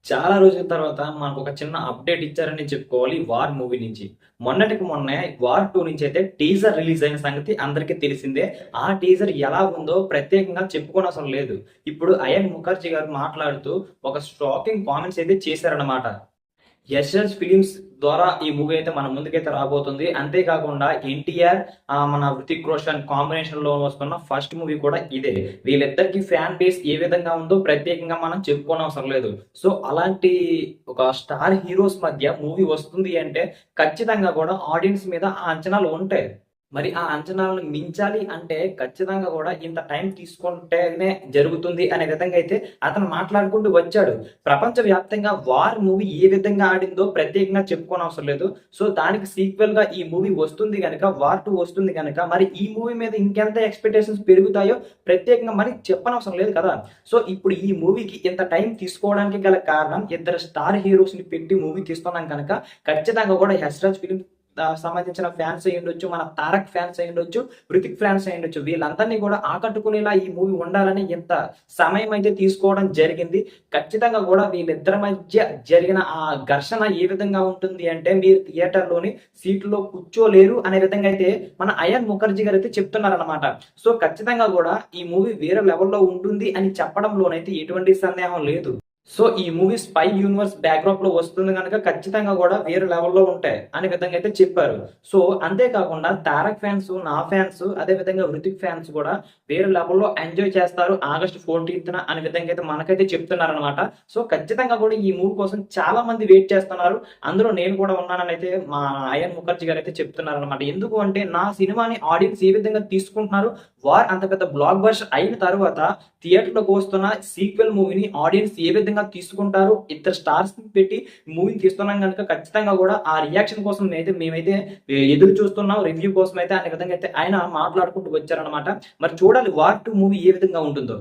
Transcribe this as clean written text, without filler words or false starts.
చాలా రోజుల తర్వాత మనకు ఒక చిన్న అప్డేట్ ఇచ్చారని చెప్పుకోవాలి 'వార్' మూవీ నుంచి. మొన్నటికి మొన్నే 'వార్ 2' నుంచి అయితే టీజర్ రిలీజ్ అయిన సంగతి అందరికీ తెలిసిందే. ఆ టీజర్ ఎలా ఉందో ప్రత్యేకంగా చెప్పుకోనవసరం లేదు. ఇప్పుడు అయాన్ ముఖర్జీ గారు మాట్లాడుతూ ఒక షాకింగ్ కామెంట్స్ అయితే చేశారన్నమాట. యశ్‌రాజ్ ఫిలిమ్స్ ద్వారా ఈ మూవీ అయితే మన ముందుకైతే రాబోతుంది. అంతేకాకుండా ఎన్టీఆర్ మన హృతిక్ రోషన్ కాంబినేషన్‌లో వస్తున్న ఫస్ట్ మూవీ కూడా ఇదే. వీళ్ళిద్దరికీ ఫ్యాన్ బేస్ ఏ విధంగా ఉందో ప్రత్యేకంగా మనం చెప్పుకోనవసరం లేదు. సో, అలాంటి ఒక స్టార్ హీరోస్ మధ్య మూవీ వస్తుంది అంటే ఖచ్చితంగా కూడా ఆడియన్స్ మీద ఆ అంచనాలు ఉంటాయి. మరి ఆ అంచనాలను మించాలి అంటే ఖచ్చితంగా గూడా ఇంత టైం తీసుకుంటేనే జరుగుతుంది అనే విధంగా అయితే అతను మాట్లాడుకుంటూ వచ్చాడు. ప్రపంచవ్యాప్తంగా 'వార్' మూవీ ఏ విధంగా ఆడిందో ప్రత్యేకంగా చెప్పుకోనవసరం లేదు. సో, దానికి సీక్వెల్‌గా ఈ మూవీ వస్తుంది గనక 'వార్ 2' వస్తుంది గనక మరి ఈ మూవీ మీద ఇంకెంత ఎక్స్‌పెక్టేషన్స్ పెరుగుతాయో ప్రత్యేకంగా మరి చెప్పనవసరం లేదు కదా! సో, ఇప్పుడు ఈ మూవీకి ఇంత టైం తీసుకోవడానికి గల కారణం ఇద్దరు స్టార్ హీరోస్‌ని పెట్టి మూవీ తీస్తున్నాం కనుక ఖచ్చితంగా గూడా 'యశ్‌రాజ్ ఫిల్మ్స్' సంబంధించిన ఫ్యాన్స్ అయ్యుండొచ్చు, మన 'తారక్' ఫ్యాన్స్ అయ్యుండొచ్చు, 'హృతిక్' ఫ్యాన్స్ అయ్యుండొచ్చు. వీళ్ళందరిని గూడా ఆకట్టుకునేలా ఈ మూవీ ఉండాలని ఇంత సమయం అయితే తీసుకోవడం జరిగింది. ఖచ్చితంగా గూడా వీళ్ళిద్దరి మధ్య జరిగిన ఆ ఘర్షణ ఏ విధంగా ఉంటుంది అంటే మీరు థియేటర్‌లోని సీట్‌లో కూర్చోలేరు అనే విధంగా అయితే మన అయాన్ ముఖర్జీ గారైతే చెప్తున్నారనమాట. సో, ఖచ్చితంగా గూడా ఈ మూవీ వేరే లెవెల్‌లో ఉంటుంది అని చెప్పడంలోనైతే ఎటువంటి సందేహం లేదు. సో, ఈ మూవీ స్పై యూనివర్స్ బ్యాక్‌డ్రాప్‌లో వస్తుంది గనక ఖచ్చితంగా గూడా వేరే లెవెల్‌లో ఉంటాయి అనే విధంగా అయితే చెప్పారు. సో, అంతే కాకుండా 'తారక్' ఫ్యాన్స్, నా ఫ్యాన్స్ అదే విధంగా 'హృతిక్' ఫ్యాన్స్ కూడా వేరే లెవెల్‌లో ఎంజాయ్ చేస్తారు ఆగస్ట్ 14థ్ అనే విధంగా అయితే మనకైతే చెప్తున్నారనమాట. సో, ఖచ్చితంగా కూడా ఈ మూవీ కోసం చాలా మంది వెయిట్ చేస్తున్నారు. అందులో నేను కూడా ఉన్నానని అయితే మా అయాన్ ముఖర్జీ గారైతే చెప్తున్నారనమాట. ఎందుకు అంటే నా సినిమాని ఆడియన్స్ ఏ విధంగా తీసుకుంటున్నారు, 'వార్' అంత పెద్ద బ్లాక్ బస్టర్ అయిన తరువాత థియేటర్‌లోకి వస్తున్న సీక్వెల్ మూవీని ఆడియన్స్ ఏ విధంగా తీసుకుంటారు, ఇద్దరు స్టార్స్‌ని పెట్టి మూవీని తీస్తున్నాం గనుక ఖచ్చితంగా గూడా ఆ రియాక్షన్ కోసం మేమైతే ఎదురు చూస్తున్నాం. రివ్యూ కోసం అయితే అనే విధంగా అయితే ఆయన మాట్లాడుకుంటూ వచ్చారనమాట. మరి చూడాలి 'వార్ 2' మూవీ ఏ విధంగా ఉంటుందో.